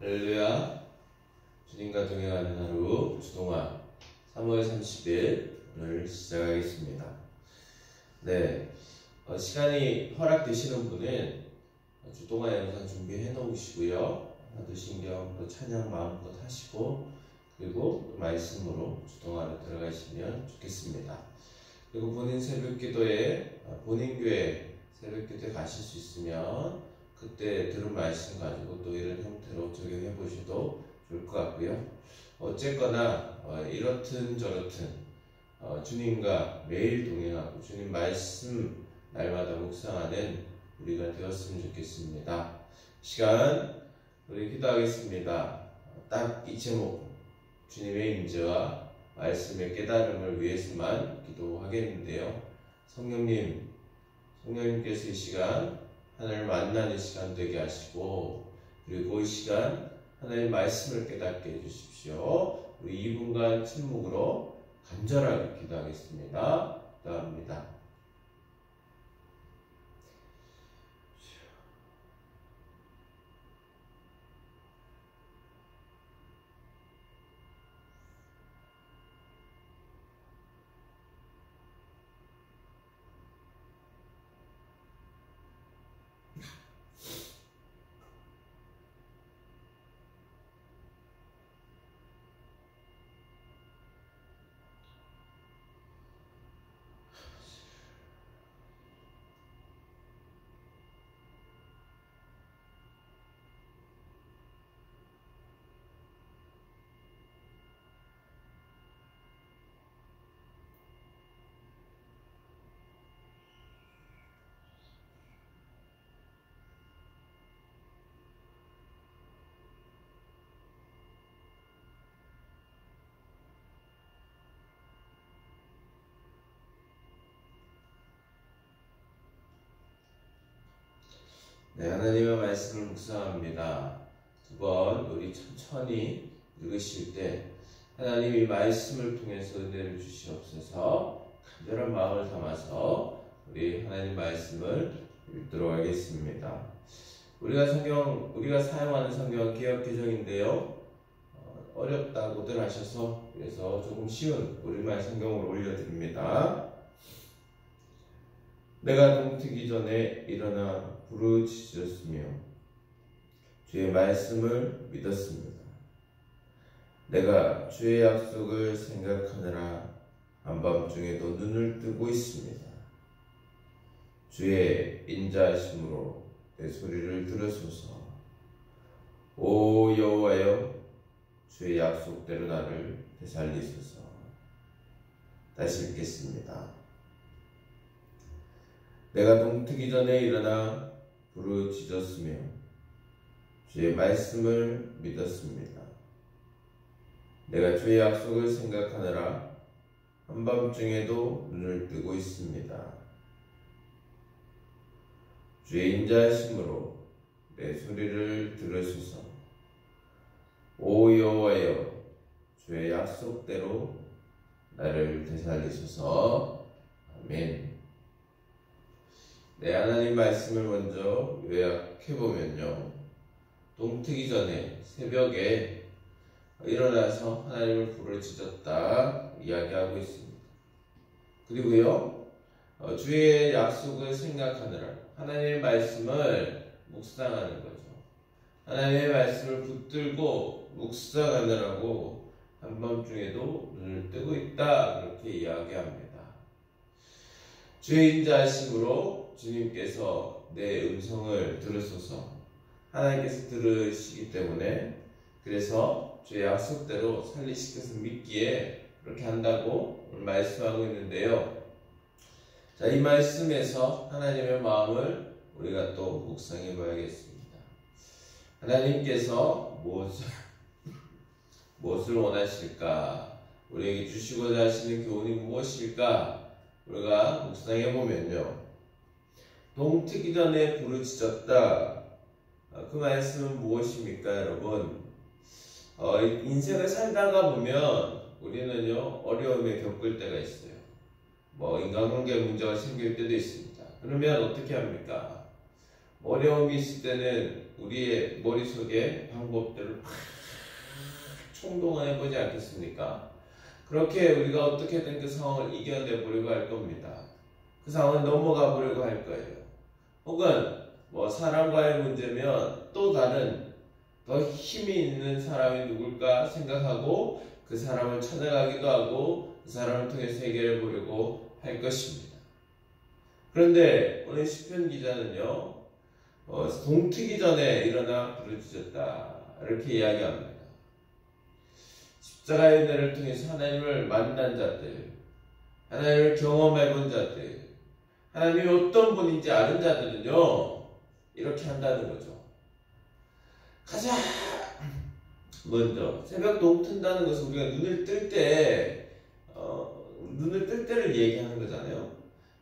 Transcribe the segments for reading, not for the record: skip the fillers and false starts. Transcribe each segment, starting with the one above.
할렐루야. 주님과 동행하는 하루 주동화 3월 30일 오늘 시작하겠습니다. 시간이 허락되시는 분은 주동화 영상 준비해 놓으시고요. 하도신경 또 찬양 마음껏 하시고 그리고 말씀으로 주동화로 들어가시면 좋겠습니다. 그리고 본인 새벽기도에 본인 교회 새벽기도에 가실 수 있으면 그때 들은 말씀 가지고 또 이런 형태로 적용해 보셔도 좋을 것 같고요. 어쨌거나 이렇든 저렇든 주님과 매일 동행하고 주님 말씀 날마다 묵상하는 우리가 되었으면 좋겠습니다. 시간 우리 기도하겠습니다. 딱 이 제목 주님의 임재와 말씀의 깨달음을 위해서만 기도하겠는데요. 성령님께서 이 시간 하나님을 만나는 시간 되게 하시고 그리고 이 시간 하나님의 말씀을 깨닫게 해주십시오. 우리 2분간 침묵으로 간절하게 기도하겠습니다. 기도합니다. 하나님의 말씀을 묵상합니다. 두 번 우리 천천히 읽으실 때 하나님이 말씀을 통해서 은혜를 주시옵소서. 간절한 마음을 담아서 우리 하나님 말씀을 읽도록 하겠습니다. 우리가 사용하는 성경은 개역개정인데요. 어렵다고들 하셔서 그래서 조금 쉬운 우리말 성경으로 올려드립니다. 내가 동트기 전에 일어나 부르짖었으며 주의 말씀을 믿었습니다. 내가 주의 약속을 생각하느라 한밤중에도 눈을 뜨고 있습니다. 주의 인자하심으로 내 소리를 들으소서. 오 여호와여, 주의 약속대로 나를 되살리소서. 다시 읽겠습니다. 내가 동트기 전에 일어나 부르짖었으며 주의 말씀을 믿었습니다. 내가 주의 약속을 생각하느라 한밤중에도 눈을 뜨고 있습니다. 주의 인자하심으로 내 소리를 들으소서. 오 여호와여, 주의 약속대로 나를 되살리소서. 아멘. 하나님 말씀을 먼저 요약해보면요. 동트기 전에 새벽에 일어나서 하나님을 부르짖었다 이야기하고 있습니다. 그리고요, 주의 약속을 생각하느라 하나님의 말씀을 묵상하는 거죠. 하나님의 말씀을 붙들고 묵상하느라고 한밤중에도 눈을 뜨고 있다 그렇게 이야기합니다. 주의 인자하심으로 주님께서 내 음성을 들으소서. 하나님께서 들으시기 때문에 그래서 주의 약속대로 살리시켜서 믿기에 그렇게 한다고 오늘 말씀하고 있는데요. 자, 이 말씀에서 하나님의 마음을 우리가 또 묵상해 봐야겠습니다. 하나님께서 무엇을 원하실까? 우리에게 주시고자 하시는 교훈이 무엇일까? 우리가 묵상해 보면요. 동트기 전에 부르짖었다. 그 말씀은 무엇입니까, 여러분? 인생을 살다가 보면 우리는요, 어려움에 겪을 때가 있어요. 인간관계 문제가 생길 때도 있습니다. 그러면 어떻게 합니까? 어려움이 있을 때는 우리의 머릿속에 방법들을 막 총동원해보지 않겠습니까? 그렇게 우리가 어떻게든 그 상황을 이겨내보려고 할 겁니다. 그 상황을 넘어가 보려고 할 거예요. 혹은 뭐 사람과의 문제면 또 다른 더 힘이 있는 사람이 누굴까 생각하고 그 사람을 찾아가기도 하고 그 사람을 통해서 해결해 보려고 할 것입니다. 그런데 오늘 시편 기자는요, 동트기 전에 일어나 부르짖었다 이렇게 이야기합니다. 십자가의 은혜를 통해서 하나님을 만난 자들, 하나님을 경험해본 자들, 하나님이 어떤 분인지 아는 자들은요, 이렇게 한다는 거죠. 가장 먼저 새벽 동튼다는 것은 우리가 눈을 뜰 때를 얘기하는 거잖아요.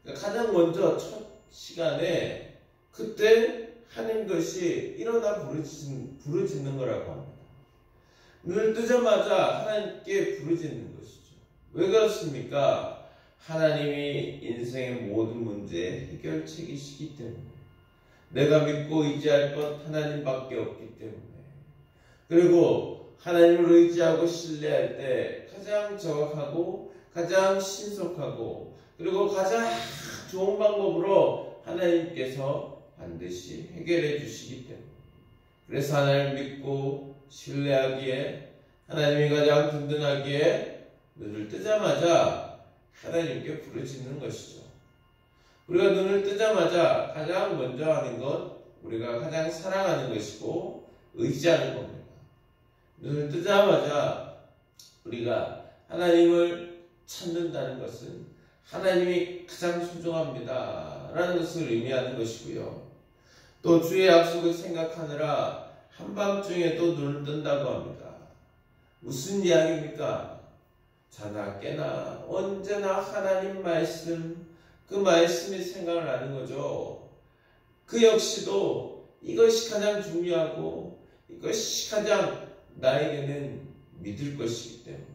그러니까 가장 먼저 첫 시간에 그때 하는 것이 일어나 부르짖는 거라고 합니다. 눈을 뜨자마자 하나님께 부르짖는 것이죠. 왜 그렇습니까? 하나님이 인생의 모든 문제의 해결책이시기 때문에, 내가 믿고 의지할 것 하나님밖에 없기 때문에, 그리고 하나님을 의지하고 신뢰할 때 가장 정확하고 가장 신속하고 그리고 가장 좋은 방법으로 하나님께서 반드시 해결해 주시기 때문에, 그래서 하나님을 믿고 신뢰하기에, 하나님이 가장 든든하기에 눈을 뜨자마자 하나님께 부르짖는 것이죠. 우리가 눈을 뜨자마자 가장 먼저 하는 것, 우리가 가장 사랑하는 것이고 의지하는 겁니다. 눈을 뜨자마자 우리가 하나님을 찾는다는 것은 하나님이 가장 소중합니다 라는 것을 의미하는 것이고요. 또 주의 약속을 생각하느라 한밤중에 또 눈을 뜬다고 합니다. 무슨 이야기입니까? 자나 깨나 언제나 하나님 말씀, 그 말씀이 생각을 나는 거죠. 그 역시도 이것이 가장 중요하고 이것이 가장 나에게는 믿을 것이기 때문에,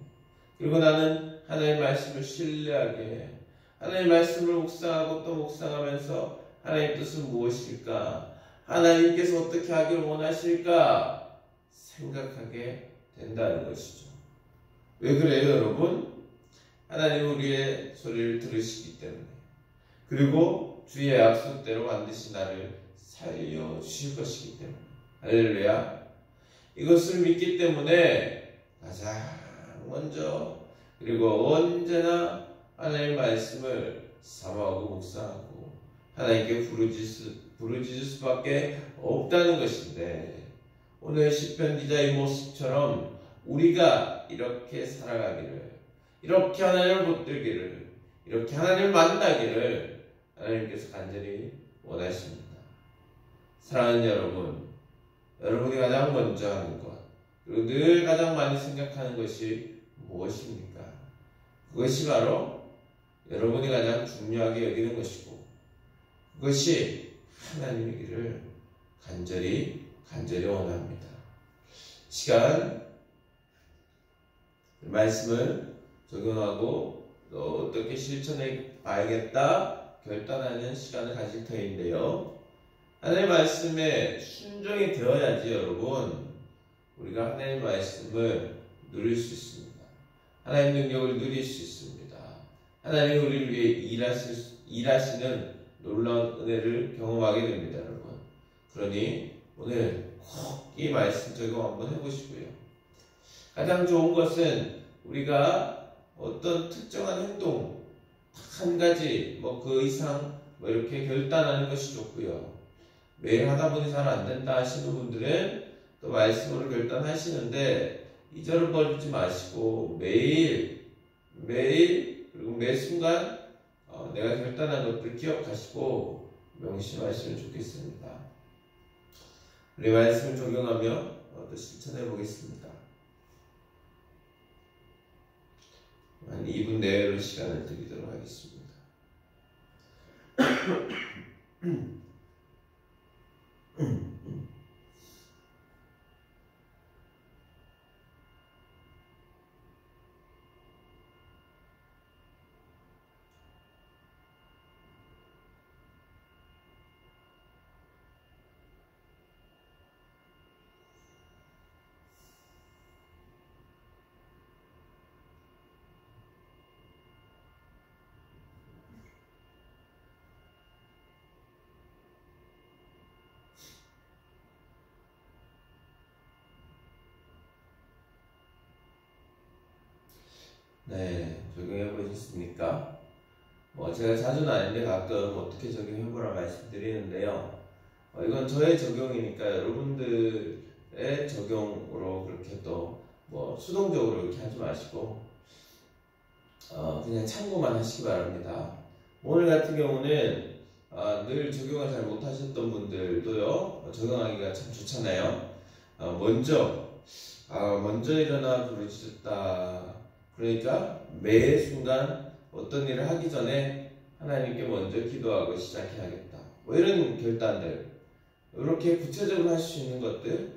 그리고 나는 하나님의 말씀을 신뢰하게, 하나님의 말씀을 묵상하고 또 묵상하면서 하나님의 뜻은 무엇일까, 하나님께서 어떻게 하길 원하실까 생각하게 된다는 것이죠. 왜 그래요, 여러분? 하나님은 우리의 소리를 들으시기 때문에, 그리고 주의 약속대로 반드시 나를 살려주실 것이기 때문에. 할렐루야. 이것을 믿기 때문에 가장 먼저 그리고 언제나 하나님의 말씀을 사모하고 묵상하고 하나님께 부르짖을 수밖에 없다는 것인데, 오늘 시편 기자의 모습처럼 우리가 이렇게 살아가기를, 이렇게 하나님을 붙들기를, 이렇게 하나님을 만나기를 하나님께서 간절히 원하십니다. 사랑하는 여러분, 여러분이 가장 먼저 하는 것, 그리고 늘 가장 많이 생각하는 것이 무엇입니까? 그것이 바로 여러분이 가장 중요하게 여기는 것이고, 그것이 하나님이기를 간절히 원합니다. 시간 말씀을 적용하고 또 어떻게 실천해 봐야겠다 결단하는 시간을 가질 터인데요. 하나님의 말씀에 순종이 되어야지 여러분, 우리가 하나님의 말씀을 누릴 수 있습니다. 하나님의 능력을 누릴 수 있습니다. 하나님이 우리를 위해 일하시는 놀라운 은혜를 경험하게 됩니다, 여러분. 그러니 오늘 꼭 이 말씀 적용 한번 해보시고요. 가장 좋은 것은 우리가 어떤 특정한 행동 한 가지 그 이상 이렇게 결단하는 것이 좋고요. 매일 하다 보니 잘 안 된다 하시는 분들은 또 말씀으로 결단하시는데 잊어버리지 마시고 매일 그리고 매 순간 내가 결단한 것들 기억하시고 명심하시면 좋겠습니다. 우리 말씀을 적용하며 또 실천해 보겠습니다. 한 2분 내외로 시간을 드리도록 하겠습니다. 네, 적용해 보셨습니까? 뭐 제가 자주는 아닌데 가끔 어떻게 적용해 보라 말씀드리는데요. 이건 저의 적용이니까 여러분들의 적용으로 그렇게 또 뭐 수동적으로 이렇게 하지 마시고 그냥 참고만 하시기 바랍니다. 오늘 같은 경우는 늘 적용을 잘 못하셨던 분들도요 적용하기가 참 좋잖아요. 먼저 일어나 부르짖었다. 그러니까 매 순간 어떤 일을 하기 전에 하나님께 먼저 기도하고 시작해야겠다. 뭐 이런 결단들, 이렇게 구체적으로 할 수 있는 것들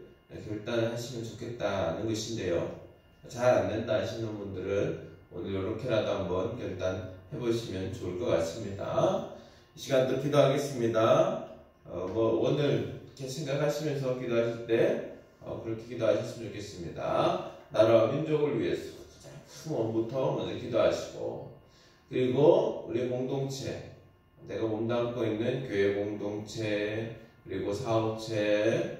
결단을 하시면 좋겠다는 것인데요. 잘 안 된다 하시는 분들은 오늘 이렇게라도 한번 결단해 보시면 좋을 것 같습니다. 이 시간 또 기도하겠습니다. 오늘 이렇게 생각하시면서 기도하실 때 그렇게 기도하셨으면 좋겠습니다. 나라와 민족을 위해서 가장 큰 원부터 먼저 기도하시고, 그리고 우리 공동체, 내가 몸담고 있는 교회 공동체, 그리고 사업체,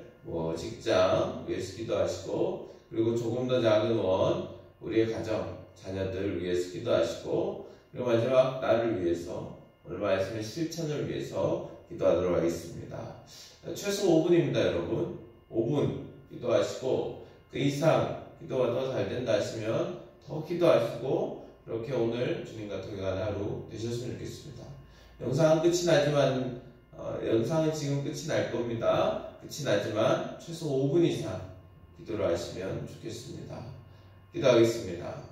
직장 위해서 기도하시고, 그리고 조금 더 작은 원, 우리의 가정, 자녀들을 위해서 기도하시고, 그리고 마지막 나를 위해서, 오늘 말씀의 실천을 위해서 기도하도록 하겠습니다. 최소 5분입니다, 여러분. 5분 기도하시고, 그 이상 기도가 더 잘 된다 하시면 더 기도하시고, 그렇게 오늘 주님과 동행하는 하루 되셨으면 좋겠습니다. 영상은 끝이 나지만, 영상은 지금 끝이 날 겁니다. 끝이 나지만 최소 5분 이상 기도를 하시면 좋겠습니다. 기도하겠습니다.